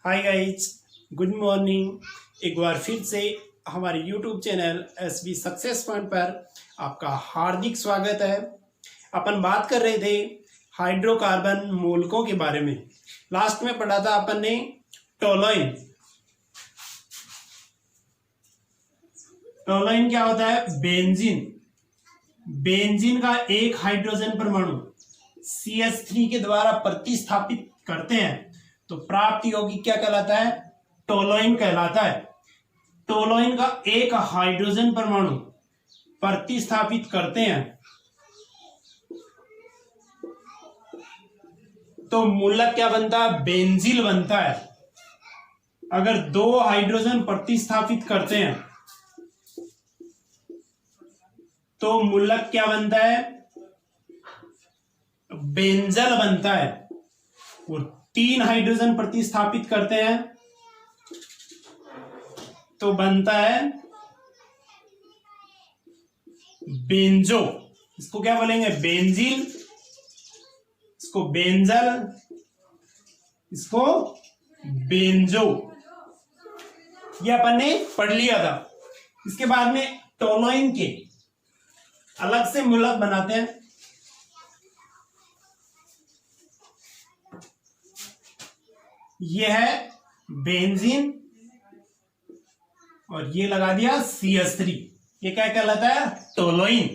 Hi guys, good morning. एक बार फिर से हमारे YouTube channel SB success point पर आपका हार्दिक स्वागत है। अपन बात कर रहे थे हाइड्रोकार्बन मूलकों के बारे में। लास्ट में पढ़ा था अपन ने टोलुइन। टोलुइन क्या होता है? बेंजीन। बेंजीन का एक हाइड्रोजन परमाणु CH3 के द्वारा प्रतिस्थापित करते हैं तो प्राप्त यौगिक क्या कहलाता है? टोलुइन कहलाता है। टोलुइन का एक हाइड्रोजन परमाणु प्रतिस्थापित करते हैं तो मूलक क्या बनता है? बेंजील बनता है। अगर दो हाइड्रोजन प्रतिस्थापित करते हैं तो मूलक क्या बनता है? बेंजल बनता है। और तीन हाइड्रोजन प्रतिस्थापित करते हैं तो बनता है बेंजो। इसको क्या बोलेंगे? बेंजीन। इसको बेंजल, इसको बेंजो। ये अपन ने पढ़ लिया था। इसके बाद में टोलुइन के अलग से मूलक बनाते हैं। यह है बेंजीन और ये लगा दिया CH3। ये क्या कहलाता है? टोलुइन।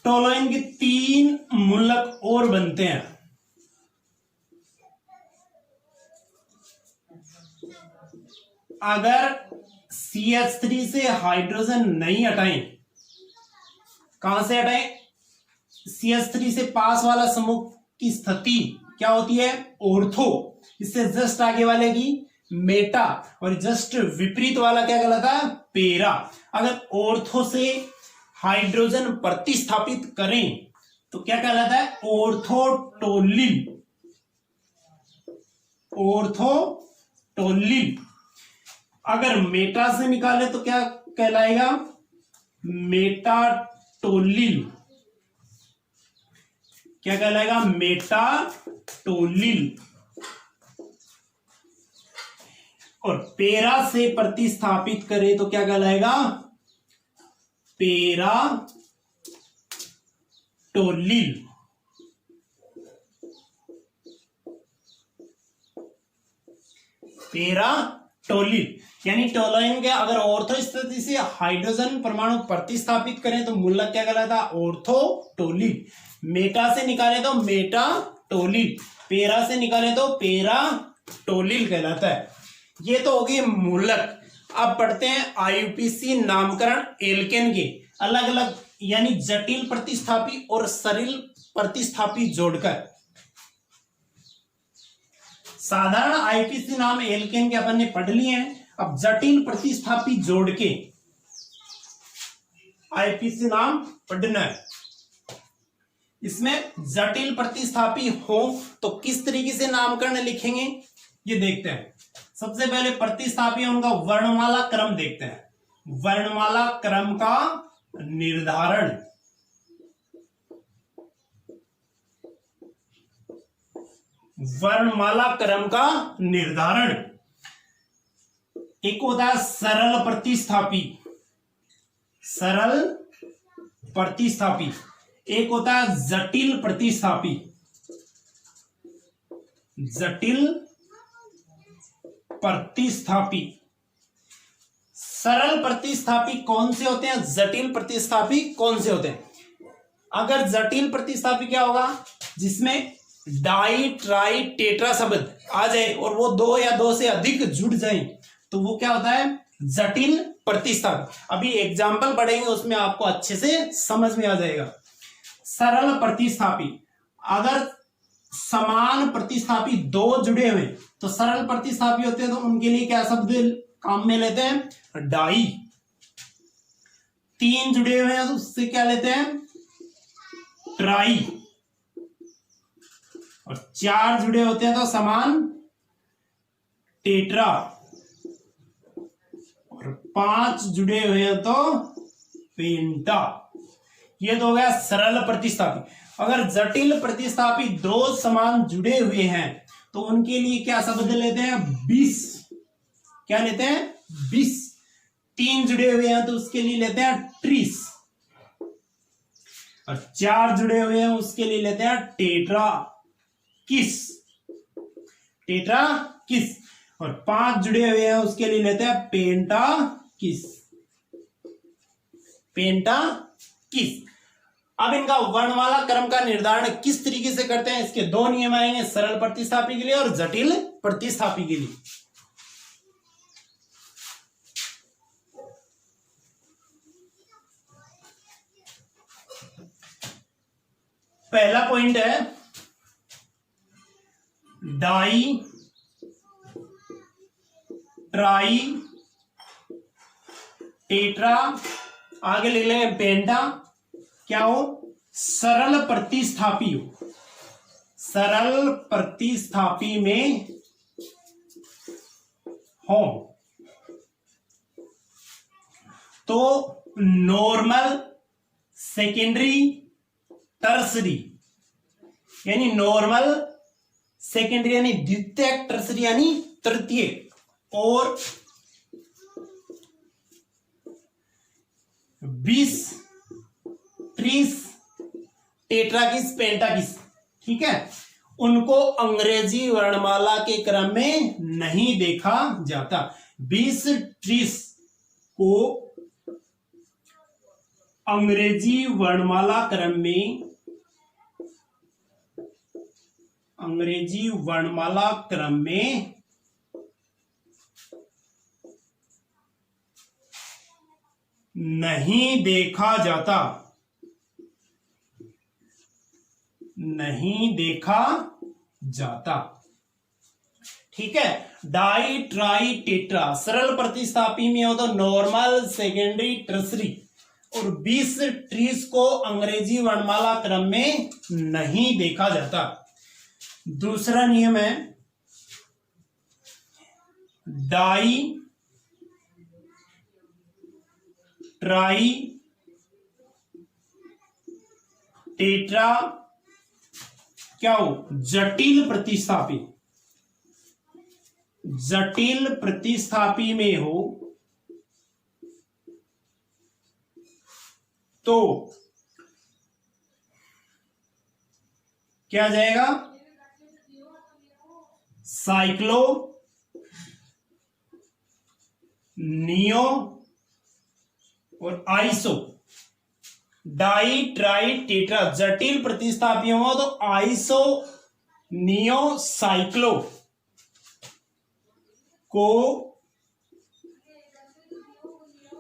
टोलुइन के तीन मूलक और बनते हैं। अगर CH3 से हाइड्रोजन नहीं हटाएं, कहां से हटाएं? CH3 से पास वाला समूह की स्थिति क्या होती है? ऑर्थो। इससे जस्ट आगे वाले की मेटा और जस्ट विपरीत वाला क्या कहलाता है? पेरा। अगर ऑर्थो से हाइड्रोजन प्रतिस्थापित करें तो क्या कहलाता है? ऑर्थोटोलिल। ऑर्थोटोलिल। अगर मेटा से निकाले तो क्या कहलाएगा? मेटाटोलिल। क्या कहलाएगा? मेटाटोलिल। और पेरा से प्रतिस्थापित करें तो क्या कहलाएगा? पेराटोलिल। पेराटोलिल यानी टोलुइन के अगर ऑर्थो स्थिति से हाइड्रोजन परमाणु प्रतिस्थापित करें तो मूलक क्या कहलाता? ऑर्थोटोलिल। मेटा से निकाले तो मेटाटोलिल, पेरा से निकाले तो पेराटोलिल कहलाता है। ये तो हो गए मूलक। अब पढ़ते हैं IUPAC नामकरण एल्केन के अलग अलग यानी जटिल प्रतिस्थापी और सरल प्रतिस्थापी जोड़कर। साधारण IUPAC नाम एल्केन के अपन ने पढ़ लिए हैं। अब जटिल प्रतिस्थापी जोड़ के IUPAC नाम पढ़ना है। इसमें जटिल प्रतिस्थापी हो तो किस तरीके से नामकरण लिखेंगे ये देखते हैं। सबसे पहले प्रतिस्थापी उनका वर्णमाला क्रम देखते हैं। वर्णमाला क्रम का निर्धारण। वर्णमाला क्रम का निर्धारण। एक होता है सरल प्रतिस्थापी। सरल प्रतिस्थापी। एक होता है जटिल प्रतिस्थापी। जटिल प्रतिस्थापी। सरल प्रतिस्थापी कौन से होते हैं? जटिल प्रतिस्थापी कौन से होते हैं? अगर जटिल प्रतिस्थापी क्या होगा? जिसमें डाई ट्राई टेट्रा शब्द आ जाए और वो दो या दो से अधिक जुड़ जाए तो वो क्या होता है? जटिल प्रतिस्थापी। अभी एग्जाम्पल पढ़ेंगे उसमें आपको अच्छे से समझ में आ जाएगा। सरल प्रतिस्थापी अगर समान प्रतिस्थापी दो जुड़े हुए तो सरल प्रतिस्थापी होते हैं तो उनके लिए क्या शब्द काम में लेते हैं? डाई। तीन जुड़े हुए हैं तो उससे क्या लेते हैं? ट्राई। और चार जुड़े होते हैं तो समान टेट्रा। और पांच जुड़े हुए हैं तो पेंटा। ये तो हो गया सरल प्रतिस्थापी। अगर जटिल प्रतिस्थापी दो समान जुड़े हुए हैं तो उनके लिए क्या शब्द लेते हैं? 20। क्या लेते हैं? 20। 3 जुड़े हुए हैं तो उसके लिए लेते हैं ट्रीस, और 4 जुड़े हुए हैं उसके लिए लेते हैं टेट्रा किस। टेट्रा किस। और 5 जुड़े हुए हैं उसके लिए लेते हैं पेंटा किस। पेंटा किस। अब इनका वर्णमाला क्रम का निर्धारण किस तरीके से करते हैं? इसके 2 नियम आएंगे, सरल प्रतिस्थापी के लिए और जटिल प्रतिस्थापी के लिए। पहला पॉइंट है डाई ट्राई टेट्रा, आगे लिख लेंगे पेंटा, क्या हो? सरल प्रतिस्थापी हो। सरल प्रतिस्थापी में हो तो नॉर्मल, सेकेंडरी, टर्सरी, यानी नॉर्मल, सेकेंडरी यानी द्वितीयक, टर्सरी यानी तृतीयक, और 20, ट्रीस, टेट्राकिस, पेंटाकिस, ठीक है, उनको अंग्रेजी वर्णमाला के क्रम में नहीं देखा जाता। 20 ट्रीस को अंग्रेजी वर्णमाला क्रम में, अंग्रेजी वर्णमाला क्रम में नहीं देखा जाता, नहीं देखा जाता, ठीक है। डाई ट्राई टेट्रा सरल प्रतिस्थापी में हो तो नॉर्मल, सेकेंडरी, टर्सरी, और 20 ट्रीज को अंग्रेजी वर्णमाला क्रम में नहीं देखा जाता। दूसरा नियम है डाई ट्राई टेट्रा, क्या हो? जटिल प्रतिस्थापी। जटिल प्रतिस्थापी में हो तो क्या आ जाएगा? साइक्लो, नियो और आइसो। डाई ट्राई टेट्रा जटिल प्रतिस्थापियों हो तो आइसो, नियो, साइक्लो को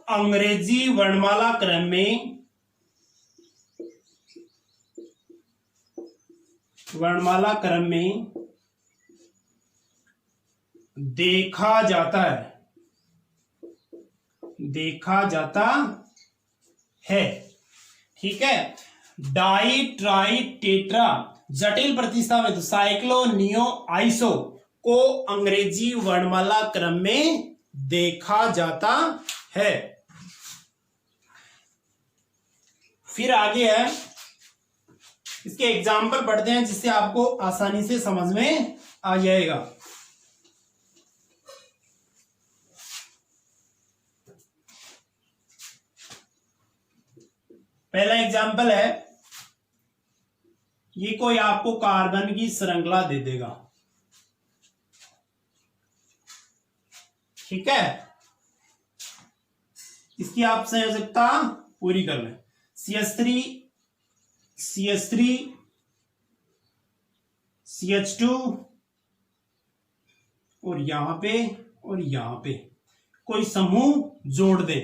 अंग्रेजी वर्णमाला क्रम में, वर्णमाला क्रम में देखा जाता है, देखा जाता है, ठीक है। डाई ट्राई टेट्रा जटिल प्रतिस्थापी तो साइक्लो, नियो, आइसो को अंग्रेजी वर्णमाला क्रम में देखा जाता है। फिर आगे है, इसके एग्जाम्पल पढ़ते हैं जिससे आपको आसानी से समझ में आ जाएगा। पहला एग्जाम्पल है, ये कोई आपको कार्बन की श्रृंखला दे देगा, ठीक है। इसकी आप संयोजकता पूरी कर लें। CH3 CH3 CH2 और यहां पे और यहां पे कोई समूह जोड़ दे,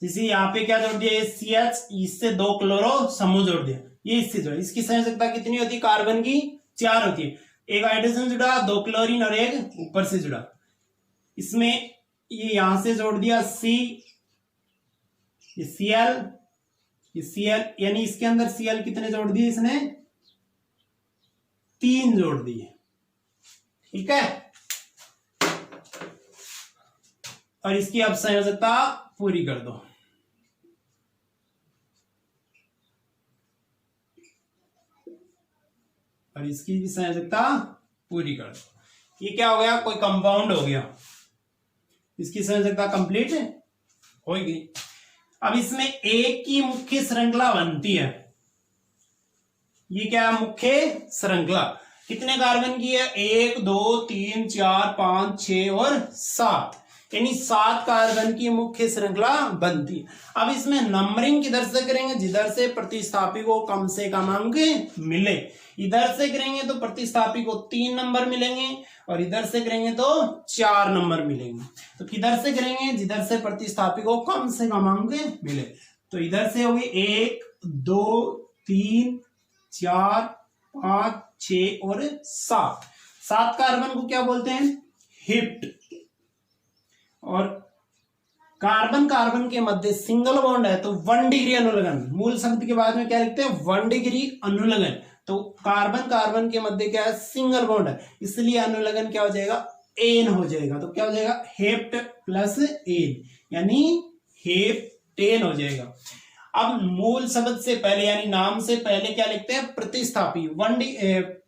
जैसे यहां पे क्या जोड़ दिया? CH, इससे 2 क्लोरो समूह जोड़ दिया, ये इससे जोड़ा। इसकी संयोजकता कितनी होती है कार्बन की? 4 होती है। एक हाइड्रोजन जुड़ा, 2 क्लोरीन और एक ऊपर से जुड़ा। इसमें ये यहां से जोड़ दिया C, ये Cl, ये Cl, यानी इसके अंदर Cl कितने जोड़ दिए? इसने 3 जोड़ दिए, ठीक है। और इसकी अब संयोजकता पूरी कर दो। और इसकी भी संयोजकता पूरी कर दो। ये क्या हो गया, कोई कंपाउंड हो गया, इसकी संयोजकता कंप्लीट हो गई। अब इसमें एक की मुख्य श्रृंखला बनती है, ये क्या है, मुख्य श्रृंखला। कितने कार्बन की है, 1 2 3 4 5 6 और 7, यानी 7 कार्बन की मुख्य श्रृंखला बनती है। अब इसमें नंबरिंग किधर से करेंगे, जिधर से प्रतिस्थापी को कम से कम अंक मिले। इधर से करेंगे तो प्रतिस्थापी को 3 नंबर मिलेंगे और इधर से करेंगे तो 4 नंबर मिलेंगे। तो किधर से करेंगे, जिधर से प्रतिस्थापी को कम से कम अंक मिले। तो इधर से होगी 1 2 3 4 5 6 और 7। 7 कार्बन को क्या बोलते हैं, हिप्ट। और कार्बन कार्बन के मध्य सिंगल बॉन्ड है तो 1 डिग्री अनुलग्न, मूल शब्द के बाद में क्या लिखते हैं, 1 डिग्री अनुलग्न। तो कार्बन कार्बन के मध्य क्या है, सिंगल बॉन्ड है, इसलिए अनुलग्न क्या हो जाएगा, एन हो जाएगा। तो क्या हो जाएगा, हेप्ट प्लस एन, यानी हेप्टेन हो जाएगा। अब मूल शब्द से पहले यानी नाम से पहले क्या लिखते हैं, प्रतिस्थापी,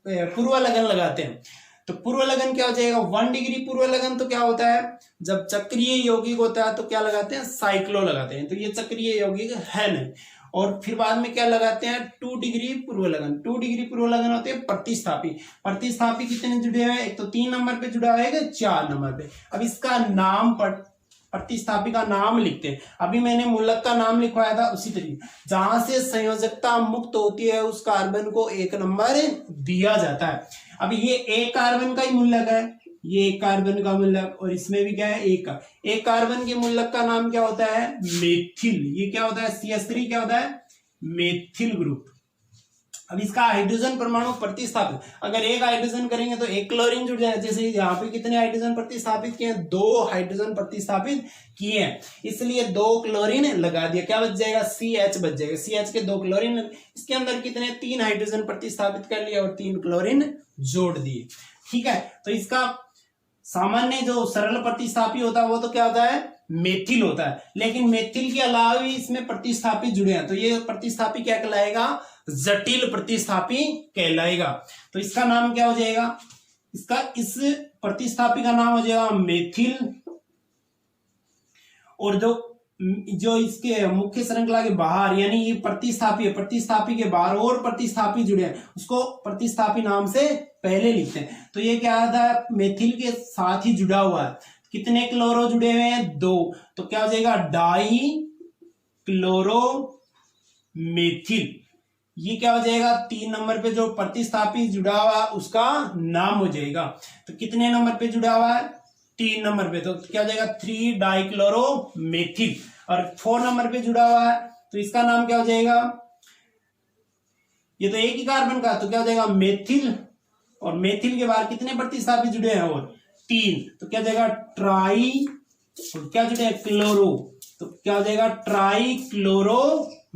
पूर्व लगन लगाते हैं। तो पूर्व लगन क्या हो जाएगा, 1 डिग्री पूर्व लगन। तो क्या होता है, जब चक्रीय यौगिक होता है तो क्या लगाते हैं, साइक्लो लगाते हैं। तो ये चक्रीय यौगिक है नहीं। और फिर बाद में क्या लगाते हैं, 2 डिग्री पूर्व लगन। 2 डिग्री पूर्व लगन होते हैं प्रतिस्थापी। प्रतिस्थापी कितने जुड़े हुए हैं, एक तो 3 नंबर पे जुड़ा हुआ है, 4 नंबर पे। अब इसका नाम प्रतिस्थापी का नाम लिखते हैं। अभी मैंने मूलक का नाम लिखवाया था, उसी तरीके जहां से संयोजकता मुक्त होती है उस कार्बन को 1 नंबर दिया जाता है। अब ये एक कार्बन का ही मूलक है, ये एक कार्बन का मूलक, और इसमें भी क्या है, एक कार्बन के मूलक का नाम क्या होता है, मेथिल। ये क्या होता है, CH3 क्या होता है, मेथिल ग्रुप। अब इसका हाइड्रोजन परमाणु प्रतिस्थापित, अगर एक हाइड्रोजन करेंगे तो एक क्लोरीन जुड़ जाएगा। जैसे यहाँ पे कितने हाइड्रोजन प्रतिस्थापित किए हैं, 2 हाइड्रोजन प्रतिस्थापित किए हैं, इसलिए 2 क्लोरीन लगा दिया। क्या बच जाएगा, CH बच जाएगा। CH के 2 क्लोरीन, इसके अंदर कितने 3 हाइड्रोजन प्रतिस्थापित कर लिया और 3 क्लोरीन जोड़ दिए। ठीक है, तो इसका सामान्य जो सरल प्रतिस्थापी होता है वो तो क्या होता है, मेथिल होता है। लेकिन मेथिल के अलावा भी इसमें प्रतिस्थापी जुड़े हैं, तो ये प्रतिस्थापी क्या कहलाएगा, जटिल प्रतिस्थापी कहलाएगा। तो इसका नाम क्या हो जाएगा, इसका इस प्रतिस्थापी का नाम हो जाएगा मेथिल। और जो इसके मुख्य श्रृंखला के बाहर यानी ये प्रतिस्थापी है, प्रतिस्थापी के बाहर और प्रतिस्थापी जुड़े हैं उसको प्रतिस्थापी नाम से पहले लिखते हैं। तो ये क्या आता है, मेथिल के साथ ही जुड़ा हुआ है। कितने क्लोरो जुड़े हुए हैं, 2। तो क्या हो जाएगा, डाई क्लोरो मेथिल। ये क्या हो जाएगा, 3 नंबर पे जो प्रतिस्थापी जुड़ा हुआ उसका नाम हो जाएगा। तो कितने नंबर पे जुड़ा हुआ है, 3 नंबर पे। तो क्या हो जाएगा, 3 डाइक्लोरो मेथिल। और 4 नंबर पे जुड़ा हुआ है तो इसका नाम क्या हो जाएगा, ये तो एक ही कार्बन का, तो क्या हो जाएगा, मेथिल। और मेथिल के बाहर कितने प्रतिस्थापी जुड़े हैं, और 3। तो क्या हो जाएगा, ट्राई, और क्या जुड़े हैं, क्लोरो। तो क्या हो जाएगा, ट्राई क्लोरो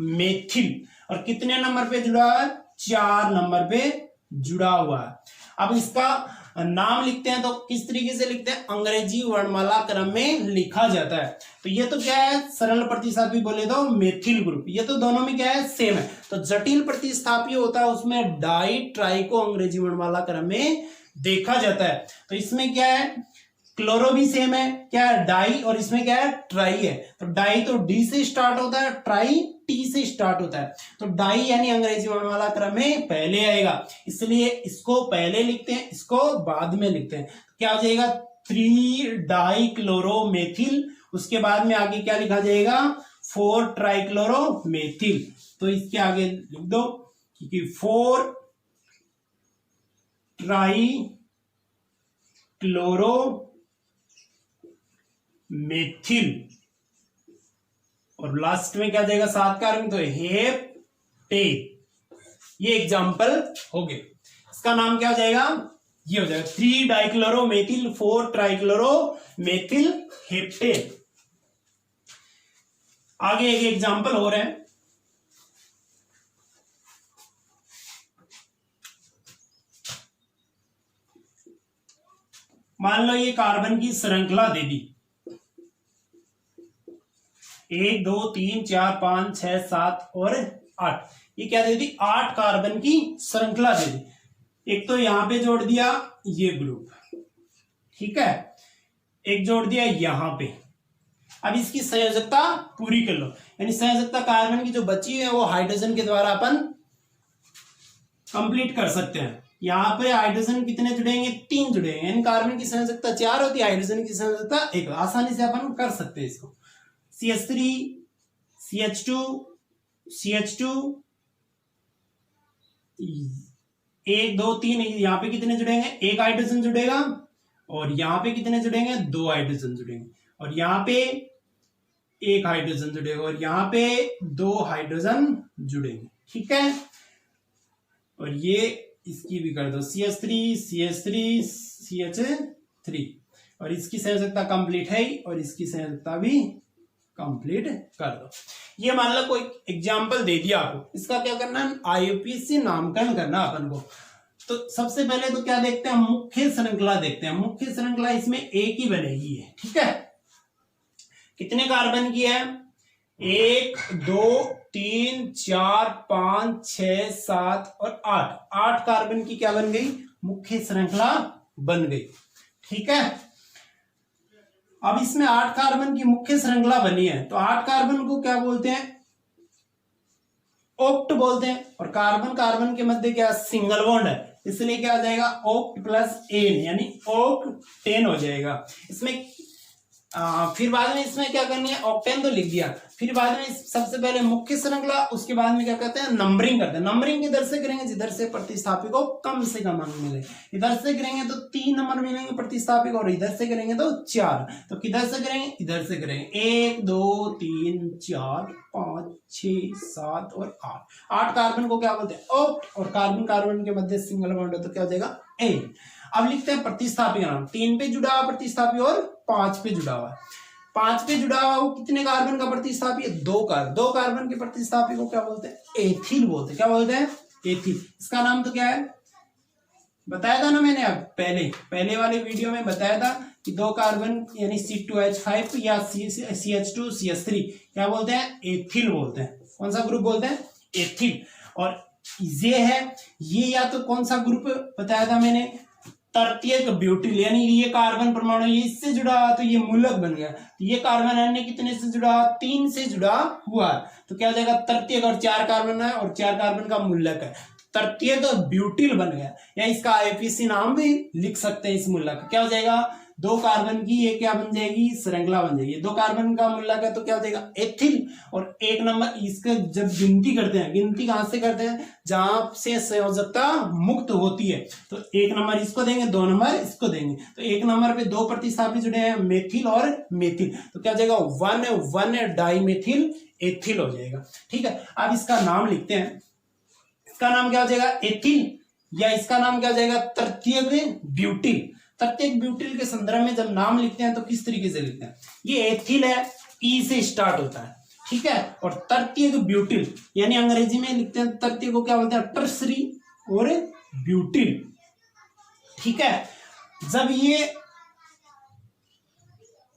मेथिल। और कितने नंबर पे जुड़ा है, 4 नंबर पे जुड़ा हुआ है। अब इसका नाम लिखते हैं तो किस तरीके से लिखते हैं, अंग्रेजी वर्णमाला क्रम में लिखा जाता है। तो ये तो क्या है, सरल प्रतिस्थापी बोले तो मेथिल ग्रुप, ये तो दोनों में क्या है, सेम है। तो जटिल प्रतिस्थापी होता है उसमें डाई ट्राई को अंग्रेजी वर्णमाला क्रम में देखा जाता है। तो इसमें क्या है, क्लोरो भी सेम है, क्या है, डाई, और इसमें क्या है, ट्राई है। तो डाई तो डी से स्टार्ट होता है, ट्राई टी से स्टार्ट होता है। तो डाई यानी अंग्रेजी वर्णमाला क्रम में पहले आएगा, इसलिए इसको पहले लिखते हैं, इसको बाद में लिखते हैं। तो क्या हो जाएगा, 3 डाई क्लोरो मेथिल। उसके बाद में आगे क्या लिखा जाएगा, 4 ट्राइक्लोरो मेथिल। तो इसके आगे लिख दो कि 4 ट्राई क्लोरो मेथिल। और लास्ट में क्या जाएगा, 7 कार्बन, तो हेप्टे। ये एग्जांपल हो गए। इसका नाम क्या हो जाएगा, ये हो जाएगा 3 डाइक्लोरो मेथिल 4 ट्राइक्लोरो मेथिल हेप्टे। आगे एक एग्जांपल हो रहे हैं। मान लो ये कार्बन की श्रृंखला दे दी, 1 2 3 4 5 6 7 और 8। ये क्या दे दी, 8 कार्बन की श्रृंखला दे दी। एक तो यहां पे जोड़ दिया ये ग्रुप, ठीक है, एक जोड़ दिया यहां पे। अब इसकी संयोजकता पूरी कर लो, यानी संयोजकता कार्बन की जो बची है वो हाइड्रोजन के द्वारा अपन कंप्लीट कर सकते हैं। यहाँ पे हाइड्रोजन कितने जुड़ेंगे, 3 जुड़ेंगे, यानी कार्बन की संयोजकता 4 होती है, हाइड्रोजन की संयोजकता 1। आसानी से अपन कर सकते हैं इसको। CH3 CH2 CH2 1 2 3, यहाँ पे कितने जुड़ेंगे, 1 हाइड्रोजन जुड़ेगा, और यहाँ पे कितने जुड़ेंगे, 2 हाइड्रोजन जुड़ेंगे, और यहाँ पे 1 हाइड्रोजन जुड़ेगा, और यहाँ पे 2 हाइड्रोजन जुड़ेंगे, ठीक है। और ये इसकी भी कर दो CH3 CH3 CH3, और इसकी संयोजकता कंप्लीट है, और इसकी संयोजकता भी कंप्लीट कर दो। ये मान लो कोई एग्जांपल दे दिया आपको, इसका क्या करना है, IUPAC नामकरण करना अपन को। तो सबसे पहले तो क्या देखते हैं, मुख्य श्रृंखला देखते हैं। मुख्य श्रृंखला इसमें एक ही बनेगी है, ठीक है। कितने कार्बन की है, 1 2 3 4 5 6 7 और 8 कार्बन की क्या बन गई, मुख्य श्रृंखला बन गई, ठीक है। अब इसमें 8 कार्बन की मुख्य श्रृंखला बनी है, तो 8 कार्बन को क्या बोलते हैं, ऑक्ट बोलते हैं। और कार्बन कार्बन के मध्य क्या सिंगल बॉन्ड है, इसलिए क्या हो जाएगा, ऑक्ट प्लस एन, यानी ऑक्टेन हो जाएगा। इसमें फिर बाद में इसमें क्या करनी है, ऑक्टेन तो लिख दिया, फिर बाद में सबसे पहले मुख्य श्रृंखला, उसके बाद में क्या कहते हैं, नंबरिंग करते हैं। नंबरिंग किधर से करेंगे, जिधर से प्रतिस्थापी को कम से कम अंक मिले। इधर से करेंगे तो 3 नंबर मिलेंगे प्रतिस्थापी को, और इधर से करेंगे तो 4। तो किधर से करेंगे, इधर से करेंगे। 1 2 3 4 5 6 7 और 8 कार्बन को क्या बोलते हैं, ऑक्ट, और कार्बन कार्बन के मध्य सिंगल बॉन्ड है तो क्या हो जाएगा, एन। अब लिखते हैं प्रतिस्थापी का नाम। 3 पे जुड़ा हुआ प्रतिस्थापी और 5 पे जुड़ा हुआ है। 5 पे जुड़ा हुआ वो कितने कार्बन का प्रतिस्थापी है, 2 कार्बन के प्रतिस्थापी को क्या बोलते हैं, एथिल बोलते हैं। क्या बोलते हैं, एथिल। इसका नाम तो क्या है, बताया था ना मैंने, अब पहले वाले वीडियो में बताया था कि 2 कार्बन यानी C2H5 या CH2 CH3 क्या बोलते हैं, एथिल बोलते हैं। कौन सा ग्रुप बोलते हैं, एथिल। और ये है, ये या तो कौन सा ग्रुप बताया था मैंने, तृतीयक ब्यूटिल, यानी ये कार्बन परमाणु ये इससे जुड़ा तो ये मूलक बन गया। तो ये कार्बन अन्य कितने से जुड़ा, 3 से जुड़ा हुआ, तो क्या हो जाएगा, तृतीयक, और 4 कार्बन है और 4 कार्बन का मूलक है, तृतीयक ब्यूटिल बन गया। या इसका IUPAC नाम भी लिख सकते हैं इस मूलक। क्या हो जाएगा, 2 कार्बन की ये क्या बन जाएगी, श्रृंखला बन जाएगी। 2 कार्बन का मूलक है तो क्या हो जाएगा, एथिल। और 1 नंबर इसका जब गिनती करते हैं, गिनती कहां से करते हैं, जहां से संयोजकता मुक्त होती है, तो 1 नंबर इसको देंगे, 2 नंबर इसको देंगे। तो 1 नंबर पे 2 प्रतिस्थापी जुड़े हैं, मेथिल और मेथिल, तो क्या हो जाएगा, 1 डाइमेथिल एथिल हो जाएगा, ठीक है। अब इसका नाम लिखते हैं, इसका नाम क्या हो जाएगा, एथिल, या इसका नाम क्या हो जाएगा, तृतीयक ब्यूटिल। तृतीयक ब्यूटिल के संदर्भ में जब नाम लिखते हैं तो किस तरीके से लिखते हैं, ये एथिल है, ई से स्टार्ट होता है, ठीक है। और तृतीयक ब्यूटिल यानी अंग्रेजी में लिखते हैं, तृतीय को क्या बोलते हैं, टर्सरी और ब्यूटिल, ठीक है। जब ये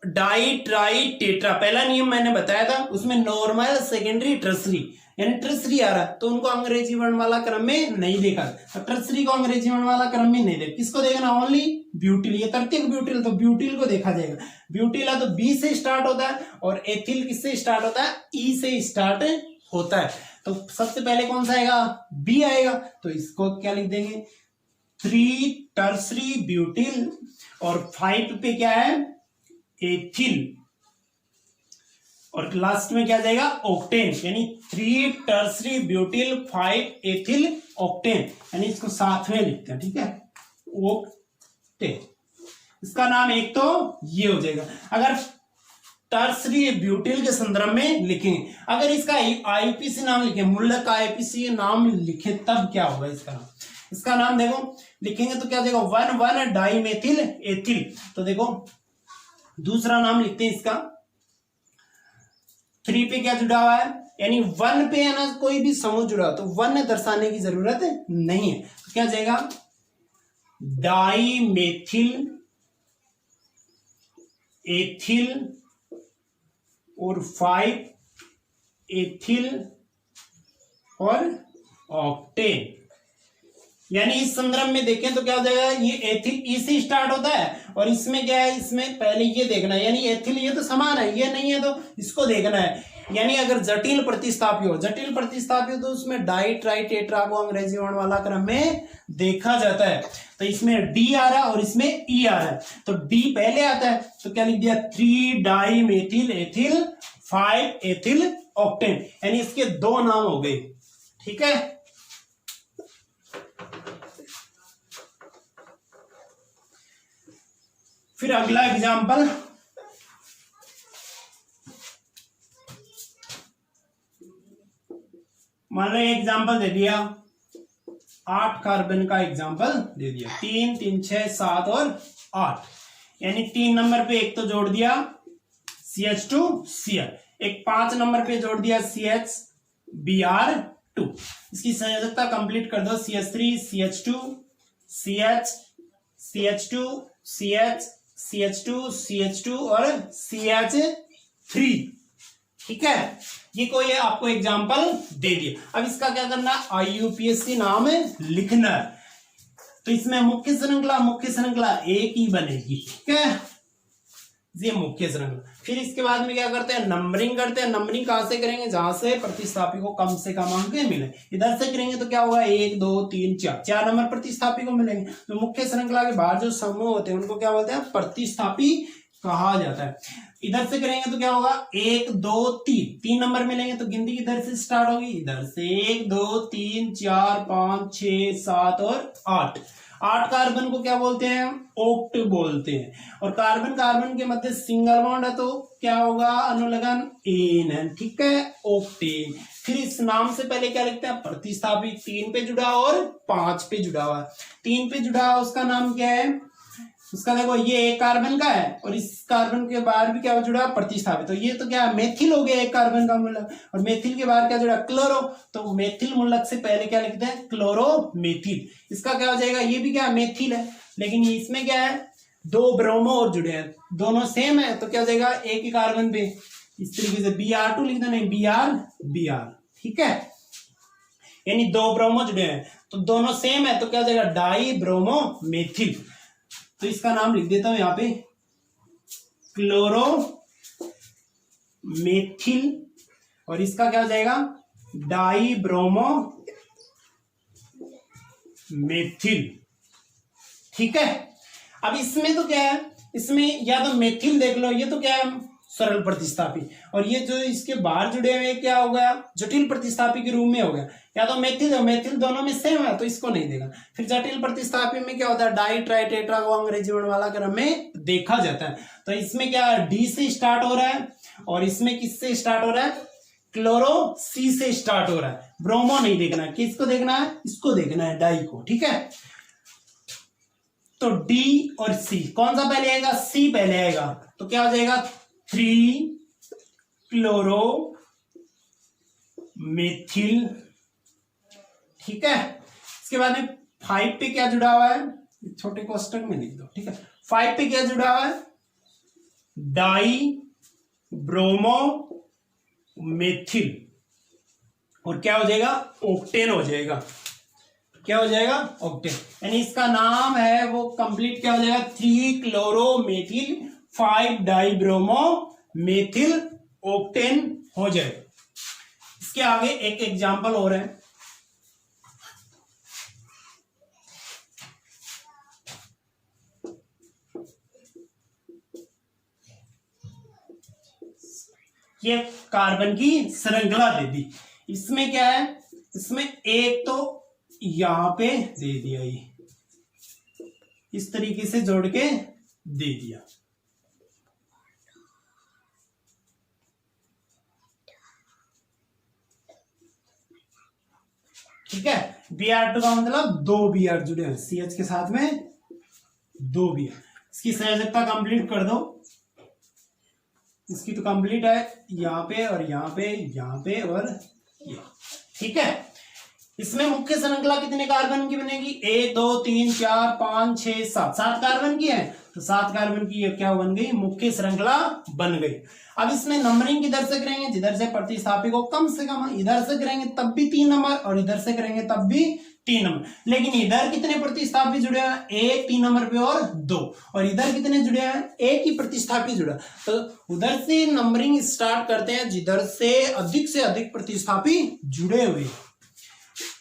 डाई ट्राई टेट्रा, पहला नियम मैंने बताया था, उसमें नॉर्मल सेकेंडरी टर्सरी, यानी टर्सरी आ रहा है तो उनको अंग्रेजी वर्णमाला क्रम में नहीं देखा, तो टर्सरी को अंग्रेजी वर्णमाला क्रम में नहीं देखा, किसको देखना, ओनली ब्यूटिल। ये तृतीयक ब्यूटिल, तो ब्यूटिल को देखा जाएगा। ब्यूटिल है तो बी से स्टार्ट होता है, और एथिल किससे स्टार्ट होता है, ई से स्टार्ट होता है। तो सबसे पहले कौन सा आएगा, बी आएगा, तो इसको क्या लिख देंगे, 3 टर्सरी ब्यूटिल, और 5 पे क्या है, एथिल, और लास्ट में क्या जाएगा, ऑक्टेन, यानी 3 टर्सरी ब्यूटिल 5 एथिल ऑक्टेन, यानी इसको साथ में लिखते हैं, ठीक है, ऑक्टेन। इसका नाम एक तो ये हो जाएगा अगर टर्सरी ब्यूटिल के संदर्भ में लिखेंगे। अगर इसका IUPAC नाम लिखे, मूलक का IUPAC नाम लिखे तब क्या होगा इसका नाम, इसका नाम देखो लिखेंगे तो क्या देगा, 1 डाइमेथिल एथिल। तो देखो दूसरा नाम लिखते हैं इसका, 3 पे क्या जुड़ा हुआ है, यानी 1 पे है ना कोई भी समूह जुड़ा तो 1 दर्शाने की जरूरत नहीं है, तो क्या जाएगा, डाइमेथिल एथिल और 5 एथिल और ऑक्टेन, यानी इस संदर्भ में देखें तो क्या हो जाएगा, ये एथिल ई से स्टार्ट होता है और इसमें क्या है, इसमें पहले ये देखना है, यानी एथिल ये तो समान है, ये नहीं है तो इसको देखना है। यानी अगर जटिल प्रतिस्थापी हो, जटिल प्रतिस्थापी हो तो उसमें डाई ट्राई टेट्रा को अंग्रेजी वर्णमाला क्रम में देखा जाता है। तो इसमें डी आ रहा है और इसमें ई आ रहा है, तो डी पहले आता है तो क्या लिख दिया 3 di methyl ethyl 5 ethyl octane, यानी इसके दो नाम हो गए। ठीक है, फिर अगला एग्जाम्पल, मान लो एग्जाम्पल दे दिया 8 कार्बन का एग्जाम्पल दे दिया, 3 3 6 7 और 8, यानी 3 नंबर पे एक तो जोड़ दिया CH2Cl, एक 5 नंबर पे जोड़ दिया CHBr2, इसकी संयोजकता कंप्लीट कर दो, CH3 CH2 CH CH2 CH CH2 CH2 और CH3। ठीक है, ये कोई आपको एग्जाम्पल दे दिया। अब इसका क्या करना, IUPAC नाम लिखना है। तो इसमें मुख्य श्रृंखला एक ही बनेगी। ठीक है, ये मुख्य श्रृंखला। फिर इसके बाद में क्या करते हैं, नंबरिंग करते हैं। नंबरिंग कहां से करेंगे, जहां से प्रतिस्थापी को कम से कम अंक मिले। इधर से करेंगे तो क्या होगा, 1 2 3 4 नंबर प्रतिस्थापी को मिलेंगे। तो मुख्य श्रृंखला के बाहर जो समूह होते हैं उनको क्या बोलते हैं, प्रतिस्थापी कहा जाता है। इधर से करेंगे तो क्या होगा, 1 2 3 नंबर मिलेंगे, तो गिनती किधर से स्टार्ट होगी, इधर से 1 2 3 4 5 6 7 और 8 कार्बन को क्या बोलते हैं, ओक्ट बोलते हैं। और कार्बन कार्बन के मध्य सिंगल बॉन्ड है तो क्या होगा, अनुलग्न एन है। ठीक है, ओक्टेन। फिर इस नाम से पहले क्या लिखते हैं, प्रतिस्थापी 3 पे जुड़ा और 5 पे जुड़ा हुआ। 3 पे जुड़ा हुआ उसका नाम क्या है, उसका देखो ये एक कार्बन का है और इस कार्बन के बाहर भी क्या जुड़ा, प्रतिस्थापित। तो ये तो क्या मेथिल हो गया एक कार्बन का मूलक, और मेथिल के बाहर क्या जुड़ा, क्लोरो। तो मेथिल मूलक से पहले क्या लिखते हैं, क्लोरोमेथिल। इसका क्या हो जाएगा, ये भी क्या मेथिल है, लेकिन इसमें क्या है, 2 ब्रोमो और जुड़े हैं, दोनों सेम है, तो क्या हो जाएगा, एक ही कार्बन पे इस तरीके से Br2 लिख देना, Br। ठीक है, यानी 2 ब्रोमो जुड़े हैं तो दोनों सेम है, तो क्या हो जाएगा, डाई ब्रोमो मेथिल। तो इसका नाम लिख देता हूं यहां पे, क्लोरोमेथिल, और इसका क्या हो जाएगा, डाई ब्रोमो मेथिल। ठीक है, अब इसमें तो क्या है, इसमें या तो मेथिल देख लो, ये तो क्या है सरल प्रतिस्थापी, और ये जो इसके बाहर जुड़े हुए क्या हो गया, जटिल प्रतिस्थापी के रूप में हो गया। या तो मेथिल मेथिल दोनों में सेम है तो इसको नहीं देगा। फिर जटिल प्रतिस्थापी में क्या होता है, डाई ट्राई टेट्रा को अंग्रेजी वर्णमाला क्रम में देखा जाता है। तो इसमें क्या डी से स्टार्ट हो रहा है और इसमें किससे स्टार्ट हो रहा है, क्लोरो सी से स्टार्ट हो रहा है। ब्रोमो नहीं देखना है, किसको देखना है, इसको देखना है, डाई को। ठीक है, तो डी और सी कौन सा पहले आएगा, सी पहले आएगा, तो क्या हो जाएगा 3 क्लोरो मेथिल। ठीक है, इसके बाद में 5 पे क्या जुड़ा हुआ है, छोटे कोष्टक में लिख दो। ठीक है, 5 पे क्या जुड़ा हुआ है, डाई ब्रोमो मेथिल, और क्या हो जाएगा, ऑक्टेन हो जाएगा। क्या हो जाएगा, ऑक्टेन, यानी इसका नाम है वो कंप्लीट क्या हो जाएगा, 3 क्लोरोमेथिल 5 डाई ब्रोमो मेथिल ऑक्टेन हो जाएगा। इसके आगे एक एग्जांपल और है, ये कार्बन की श्रृंखला दे दी। इसमें क्या है, इसमें एक तो यहां पे दे दिया, ये इस तरीके से जोड़ के दे दिया। ठीक है, Br2 का मतलब 2 Br जुड़े हैं, CH के साथ में 2 Br। इसकी संयोजकता कंप्लीट कर दो, इसकी तो कंप्लीट है यहाँ पे और यहाँ पे, यहाँ पे और ये। ठीक है, इसमें मुख्य श्रृंखला कितने कार्बन की बनेगी, 1 2 3 4 5 6 7 कार्बन की है, तो 7 कार्बन की क्या बन गई, मुख्य श्रृंखला बन गई। अब इसमें नंबरिंग किधर से करेंगे, जिधर से प्रतिस्थापी को कम से कम, इधर से करेंगे तब भी 3 नंबर और इधर से करेंगे तब भी 3 नंबर। लेकिन इधर कितने प्रतिस्थापी जुड़े हैं? 1 3 नंबर पे और 2। और इधर कितने जुड़े हैं? 1 ही प्रतिस्थापी जुड़ा। तो उधर से नंबरिंग स्टार्ट करते हैं जिधर से अधिक प्रतिस्थापी जुड़े हुए।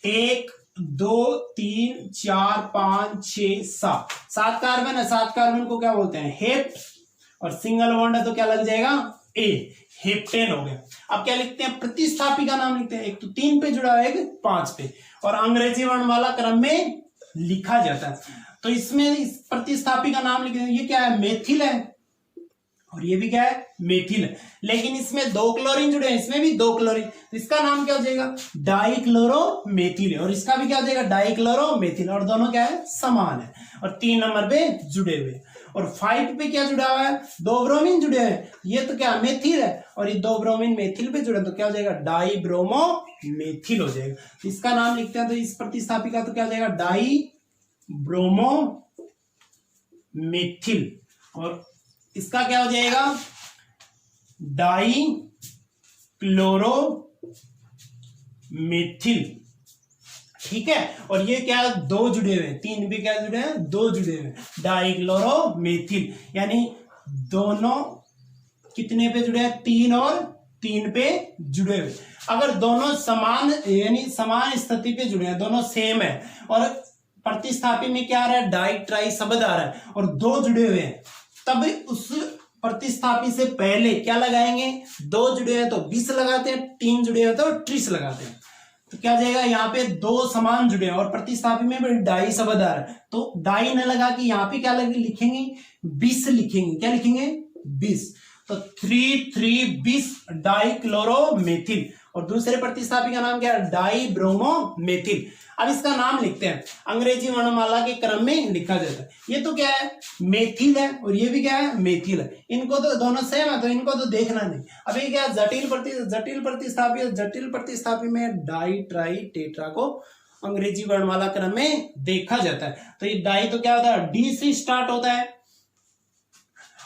1 2 3 4 5 6 7 7 कार्बन है। 7 कार्बन को क्या बोलते हैं? हेप्ट। और सिंगल बॉन्ड है तो क्या लग जाएगा? ए, हेप्टेन हो गया। अब क्या लिखते हैं? प्रतिस्थापी का नाम लिखते हैं। एक तो 3 पे जुड़ा है, एक 5 पे, और अंग्रेजी वर्णमाला क्रम में लिखा जाता है। तो इसमें इस प्रतिस्थापी का नाम लिखते हैं। ये क्या है? मेथिल है, और ये भी क्या है? मेथिल है। लेकिन इसमें 2 क्लोरीन जुड़े हैं, इसमें भी 2 क्लोरीन, तो इसका नाम क्या हो जाएगा? डाइक्लोरोमेथिल है। और इसका भी क्या हो जाएगा? डाइक्लोरोमेथिल। और दोनों क्या है? समान है, और 3 नंबर पे जुड़े हुए। और 5 पे क्या जुड़ा हुआ है? 2 ब्रोमीन जुड़े हैं। ये तो क्या? मेथिल है, और ये 2 ब्रोमीन मेथिल पे जुड़े, तो क्या हो जाएगा? डाइब्रोमोमेथिल हो जाएगा। इसका नाम लिखते हैं तो इस प्रतिस्थापी का तो क्या हो जाएगा? डाइब्रोमोमेथिल। और इसका क्या हो जाएगा? डाइक्लोरोमेथिल। ठीक है। और ये क्या? 2 जुड़े हुए हैं। 3 भी क्या जुड़े हैं? 2 जुड़े हुए हैं, डाइक्लोरोमेथिल। यानी दोनों कितने पे जुड़े हैं? 3 और 3 पे जुड़े हुए। अगर दोनों समान यानी समान स्थिति पे जुड़े हैं, दोनों सेम है, और प्रतिस्थापी में क्या आ रहा है? डाई ट्राई शब्द आ रहा है, और 2 जुड़े हुए हैं, तब उस प्रतिस्थापी से पहले क्या लगाएंगे? 2 जुड़े हैं तो 20 लगाते हैं, 3 जुड़े हैं तो 30 लगाते हैं। तो क्या जाएगा? यहाँ पे 2 समान जुड़े हैं, और प्रतिस्थापी में डाई शब्द आ रहा है, तो डाई न लगा के यहाँ पे क्या लिखेंगे? 20 लिखेंगे। क्या लिखेंगे? 20। तो 3 3 20 डाइक्लोरोमेथिल। और दूसरे प्रतिस्थापी का नाम क्या है? डाइब्रोमोमेथिल। अब इसका नाम लिखते हैं। अंग्रेजी वर्णमाला के क्रम में लिखा जाता है। ये तो क्या है? मेथिल है, और ये भी क्या है? मेथिल है। इनको तो दोनों सेम है, तो इनको तो देखना नहीं। अब ये क्या? जटिल प्रतिस्थापी। जटिल प्रतिस्थापी में डाई ट्राई टेट्रा को अंग्रेजी वर्णमाला क्रम में देखा जाता है। तो ये डाई तो क्या होता है? डी से स्टार्ट होता है।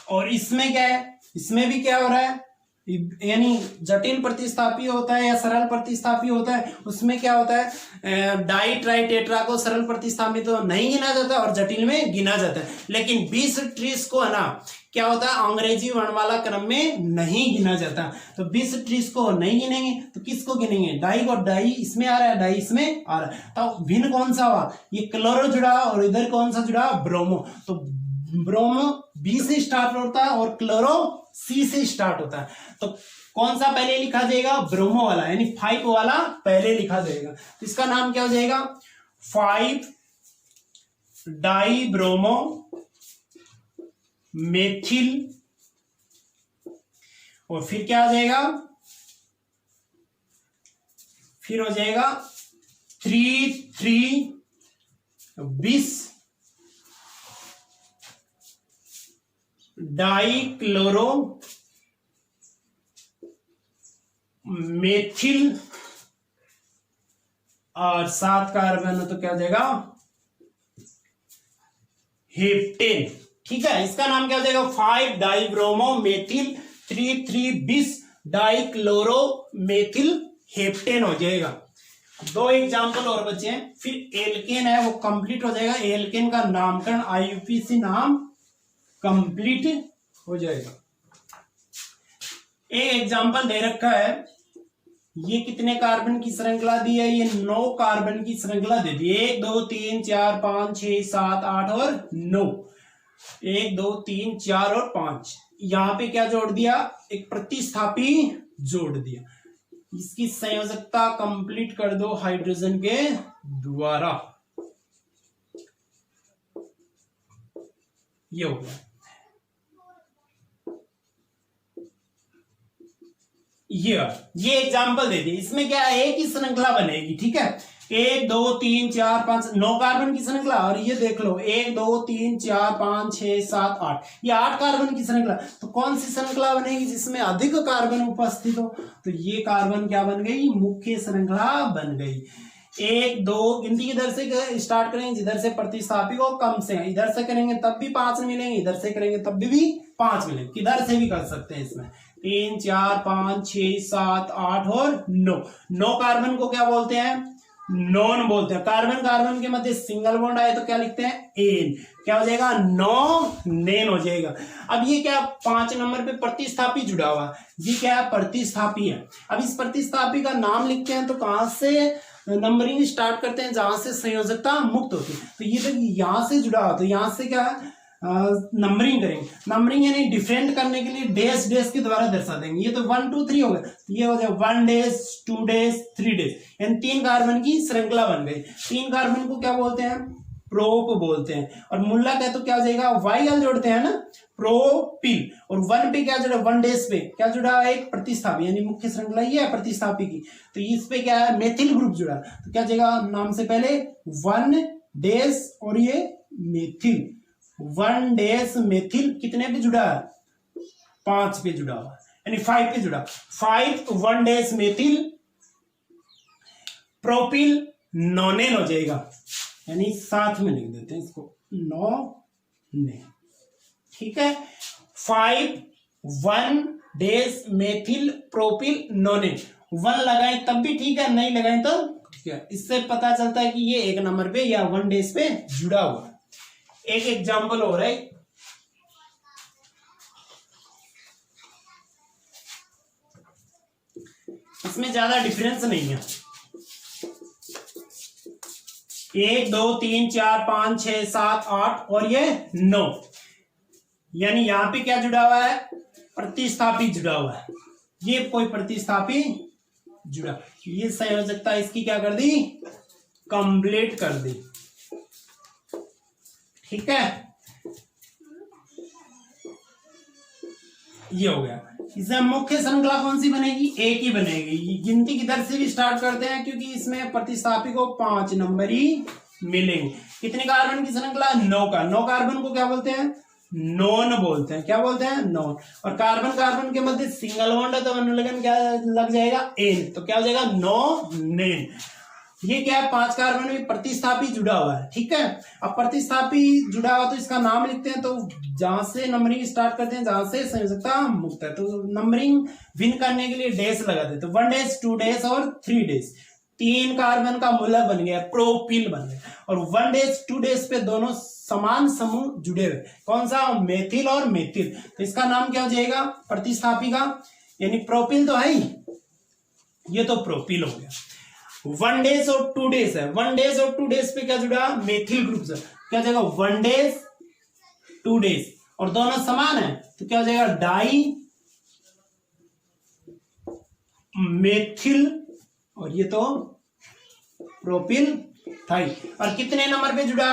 और इसमें क्या है? इसमें भी क्या हो रहा है? यानी जटिल प्रतिस्थापी होता है या सरल प्रतिस्थापी होता है, उसमें क्या होता है? डाई ट्राई टेट्रा को सरल प्रतिस्थापी तो नहीं गिना जाता, और जटिल में गिना जाता है। लेकिन 20 30 को है ना, क्या होता है? अंग्रेजी वर्णमाला क्रम में नहीं गिना जाता। तो 20 30 को नहीं गिनेंगे तो किसको गिनेंगे? डाई को। डाई इसमें आ रहा है, डाई इसमें आ रहा है, तो भिन्न कौन सा हुआ? ये क्लोरो जुड़ा, और इधर कौन सा जुड़ा? ब्रोमो। तो ब्रोमो बी से स्टार्ट होता है, और क्लोरो सी से स्टार्ट होता है। तो कौन सा पहले लिखा जाएगा? ब्रोमो वाला, यानी 5 वाला पहले लिखा जाएगा। तो इसका नाम क्या हो जाएगा? 5 डाइब्रोमो मेथिल। और फिर क्या आ जाएगा? फिर हो जाएगा 3 3 20 डाइक्लोरो मेथिल। और 7 कार्बन तो क्या हो जाएगा? हेप्टेन। ठीक है। इसका नाम क्या हो जाएगा? 5 dibromo methyl 3 3 20 dichloro methyl heptane हो जाएगा। 2 एग्जाम्पल और बचे हैं, फिर एल्केन है वो कंप्लीट हो जाएगा। एल्केन का नामकरण IUPAC नाम कंप्लीट हो जाएगा। एक एग्जाम्पल दे रखा है। ये कितने कार्बन की श्रृंखला दी है? ये 9 कार्बन की श्रृंखला दे दी। 1 2 3 4 5 6 7 8 और 9। 1 2 3 4 और 5। यहां पे क्या जोड़ दिया? एक प्रतिस्थापी जोड़ दिया। इसकी संयोजकता कंप्लीट कर दो हाइड्रोजन के द्वारा। ये हो गया। ये एग्जाम्पल दे दिए। इसमें क्या है? एक ही श्रृंखला बनेगी। ठीक है। 1 2 3 4 5 9 कार्बन की श्रृंखला। और ये देख लो 1 2 3 4 5 6 7 8, ये 8 कार्बन की श्रृंखला। तो कौन सी श्रृंखला बनेगी जिसमें अधिक कार्बन उपस्थित हो? तो ये कार्बन क्या बन गई? मुख्य श्रृंखला बन गई। 1 2 गिनती किधर से स्टार्ट करेंगे? जिधर से प्रतिस्थापी को कम से है। इधर से करेंगे तब भी 5 मिलेंगे, इधर से करेंगे तब भी 5 मिलेंगे। किधर से भी कर सकते हैं। इसमें 3 4 5 6 7 8 और 9। 9 कार्बन को क्या बोलते हैं? नॉन बोलते हैं। कार्बन कार्बन के मध्य सिंगल बॉन्ड आए तो क्या लिखते हैं, एन। क्या हो जाएगा, नॉनेन हो जाएगा। अब ये क्या 5 नंबर पे प्रतिस्थापी जुड़ा हुआ, ये क्या है, प्रतिस्थापी है। अब इस प्रतिस्थापी का नाम लिखते हैं तो कहां से नंबरिंग स्टार्ट करते हैं, जहां से संयोजकता मुक्त होती है। तो ये तो यहां से जुड़ा हुआ, तो यहां से क्या है नंबरिंग करेंगे। नंबरिंग यानी डिफरेंट करने के लिए डैश डैश के द्वारा दर्शा देंगे। ये तो 1 2 3 हो गया, ये हो जाए 1 डैश 2 डैश 3 डैश, यानी 3 कार्बन की श्रृंखला बन गई। 3 कार्बन को क्या बोलते हैं, प्रोप बोलते हैं। और मूलक है तो क्या हो जाएगा, वाई जोड़ते हैं ना, प्रोपिल। और 1 पे क्या जुड़ा, 1 डैश पे क्या जुड़ा, एक प्रतिस्थापी, यानी मुख्य श्रृंखला ये है प्रतिस्थापी की। तो इस पे क्या है, मेथिल ग्रुप जुड़ा, तो क्या जाएगा नाम से पहले 1 डैश और ये मेथिल, 1 डैश मेथिल कितने पे जुड़ा है, 5 पे जुड़ा हुआ, यानी 5 पे जुड़ा, 5 1 डैश मेथिल प्रोपिल नॉनेन हो जाएगा, यानी साथ में लिख देते हैं इसको, नॉनेन। ठीक है, 5 1 डैश मेथिल प्रोपिल नॉनेन। 1 लगाए तब भी ठीक है, नहीं लगाए तो ठीक है। इससे पता चलता है कि ये 1 नंबर पे या 1 डैश पे जुड़ा हुआ है। एक एग्जाम्पल हो रहा है, इसमें ज्यादा डिफरेंस नहीं है। 1 2 3 4 5 6 7 8 और ये 9, यानी यहां पे क्या जुड़ा हुआ है, प्रतिस्थापी जुड़ा हुआ है। ये कोई प्रतिस्थापी जुड़ा, ये संयोजकता इसकी क्या कर दी, कंप्लीट कर दी। ठीक है, ये हो गया। इसमें मुख्य श्रृंखला कौन सी बनेगी, एक ही बनेगी। गिनती किधर से भी स्टार्ट करते हैं, क्योंकि इसमें प्रतिस्थापी को 5 नंबर ही मिलेंगे। कितने कार्बन की श्रृंखला, 9 का। 9 कार्बन को क्या बोलते हैं, नॉन बोलते हैं। क्या बोलते हैं, नॉन। और कार्बन कार्बन के मध्य सिंगल बॉन्ड है तो अनुलग्न क्या लग जाएगा, एन, तो क्या हो जाएगा, नॉनेन। ये क्या है, 5 कार्बन में प्रतिस्थापी जुड़ा हुआ है। ठीक है, अब प्रतिस्थापी जुड़ा हुआ तो इसका नाम लिखते हैं, तो जहां से नंबरिंग स्टार्ट करते हैं, जहां से संयोजकता मुक्त है, तो नंबरिंग भिन्न करने के लिए डैश लगा देते, तो 1 डैश 2 डैश और 3 डैश। 3 कार्बन का मूलक बन गया, प्रोपिल बन गया। और 1 डैश 2 डैश पे दोनों समान समूह जुड़े हुए, कौन सा, मेथिल और मेथिल। तो इसका नाम क्या हो जाएगा प्रतिस्थापी का, यानी प्रोपिल तो है ही, ये तो प्रोपिल हो गया। 1 डैश और 2 डैश है, 1 डैश और 2 डैश पे क्या जुड़ा, मेथिल ग्रुप से। क्या हो जाएगा, 1 डैश 2 डैश, और दोनों समान है तो क्या हो जाएगा, डाई मेथिल, और ये तो प्रोपिल थाई। और कितने नंबर पे जुड़ा,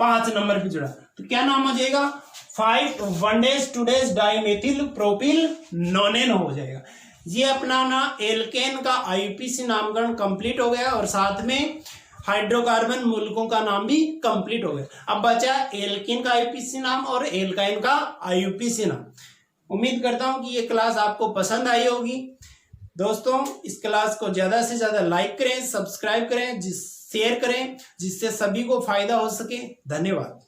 5 नंबर पे जुड़ा, तो क्या नाम हो जाएगा, 5 1 dash 2 dash di methyl propyl nonane हो जाएगा। ये अपना ना एल्केन का आईयूपीसी नामकरण कंप्लीट हो गया, और साथ में हाइड्रोकार्बन मूलकों का नाम भी कंप्लीट हो गया। अब बचा एल्केन का आईयूपीसी नाम और एल्काइन का आईयूपीसी नाम। उम्मीद करता हूं कि ये क्लास आपको पसंद आई होगी। दोस्तों, इस क्लास को ज्यादा से ज्यादा लाइक करें, सब्सक्राइब करें, शेयर करें, जिससे सभी को फायदा हो सके। धन्यवाद।